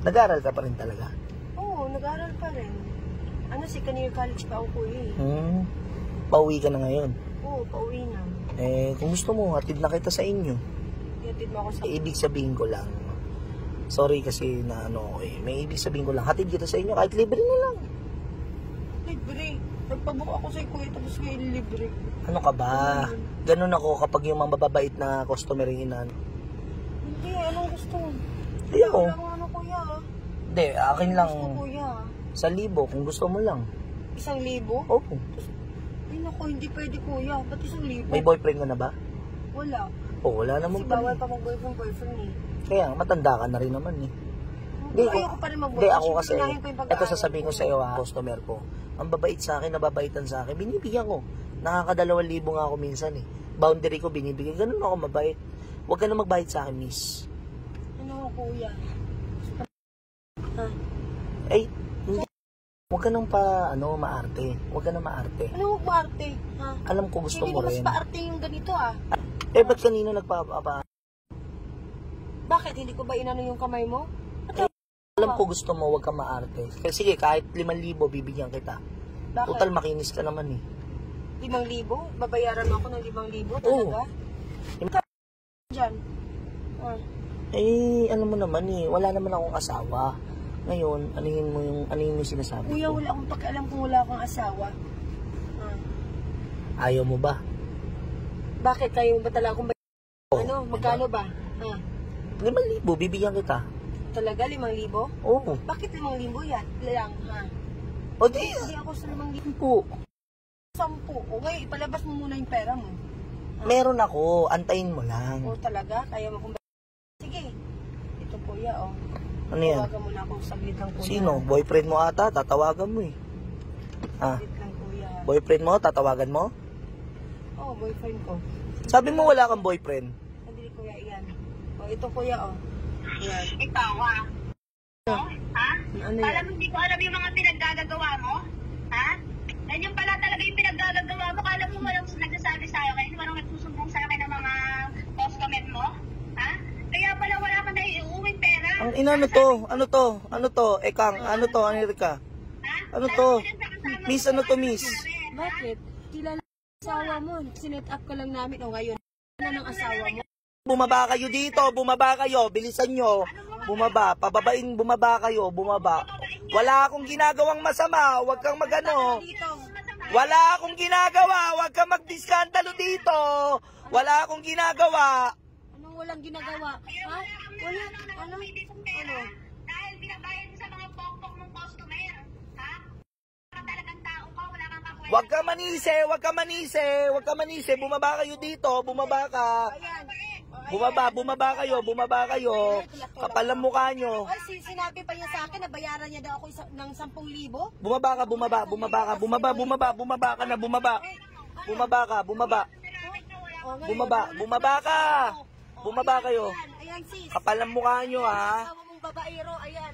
Nag-aaral ka pa rin talaga? Oo, nag-aaral pa rin. Ano, second year college pa ako kuya eh. Pauwi ka na ngayon? Oo, pauwi na. Kung gusto mo, hatid na kita sa inyo. Hatid mo ako sa... Ibig sabihin ko lang, sorry kasi na may ibig sabihin ko lang, hatid kita sa inyo kahit libre na lang. Libre? Nagpabook ako sa kuya tapos ngayon libre. Ano ka ba? Ganun ako kapag yung mga mababait na customer yung inaan. Hindi, anong gusto mo? Hindi ako. Wala ko ano kuya. Hindi, akin lang. Gusto kuya. 1,000 kung gusto mo lang. 1,000? Oo. Ay naku, hindi pwede kuya. Ba't 1,000? May boyfriend ka na ba? Wala. Wala naman kasi bawal pa mag-boyfriend eh. Kaya matanda ka na rin naman eh. Hindi, ayoko pa rin mag-boyfriend. Hindi, ako kasi, ito sasabihin ko sa iyo customer ko. Ang babait sa akin, nababaitan sa akin, binibigyan ko. Nakaka2,000 nga ako minsan eh. Boundary ko binibigyan. Ganun ako mabait. Huwag ka na magbayad sa akin, miss. Ano kuya? Ha? Hindi. Huwag ka nang maarte. Huwag ka nang maarte. Ano huwag maarte? Ha? Alam ko gusto mo rin. Hindi mas paarte yung ganito ah. Ba't kanino nagpapa... Bakit? Hindi ko ba inano yung kamay mo? Alam ko gusto mo, huwag ka maarte. Sige, kahit 5,000 bibigyan kita. Bakit? Total makinis ka naman eh. 5,000? Babayaran mo ako ng 5,000? Talaga? Diyan. Alam mo naman eh, wala naman akong asawa. Ngayon, anuhin mo yung sinasabi kuya, ko. wala akong pakialam kung wala akong asawa. Ayaw mo ba? Bakit? Kayo ba talaga akong magkano ba? 5,000, bibigyan kita. Talaga? 5,000? Oo. Bakit 5,000 yan? Lang, ha? O di, Hindi ako sa 5,000. 10. 10. O ngayon, ipalabas mo muna yung pera mo. Meron ako, antayin mo lang. O talaga? Kaya mo kung sige. Ito kuya, o. Ano yan? Tawagan mo na ako saglit lang kuya. Sino? Boyfriend mo ata, tatawagan mo eh. Saglit lang kuya. Boyfriend mo, tatawagan mo? Oo, boyfriend ko. Sabi mo wala kang boyfriend. Hindi kuya, iyan. O, ito kuya, o. Yan. Ikaw, ha? Ano yan? Alam mo, hindi ko alam yung mga pinaggagawa mo? Ha? Yan yung pala talaga yung pinaggagawa mo. Kala mo walang nagsasabi sa'yo. Kaya walang nagsusumbong sa akin ng mga customer mo? Ha? Kaya pala wala ka na iuwing pera. Ang ina, ano to? Ekang, ano to, Amerika? Ano to? Miss, ano to, miss? Bakit? Kilala ang asawa mo. Sinet up ka lang namin. O ngayon, na ng asawa mo. Bumaba kayo dito, bumaba kayo, bilisan nyo. Bumaba, pababain, bumaba kayo, bumaba. Wala akong ginagawang masama, huwag kang magano. Wala akong ginagawa, huwag kang magdiskandalo dito. Wala akong ginagawa. Anong walang ginagawa? Ha? Wala, ano? Dahil binabayad mo sa mga pokpok mong customer. Ha? Talagang tao ka, wala kang kakwenta. Huwag ka manisi, huwag ka manisi, huwag ka manisi. Bumaba kayo dito, bumaba ka. Bumaba kayo. Kapal ang mukha nyo. Ay, sinabi pa niya sa akin na bayaran niya daw ako ng 10,000. Bumaba ka na, bumaba. Bumaba kayo. Ayan sis. Kapal ang mukha nyo ha. Asawa mong babaero, ayan.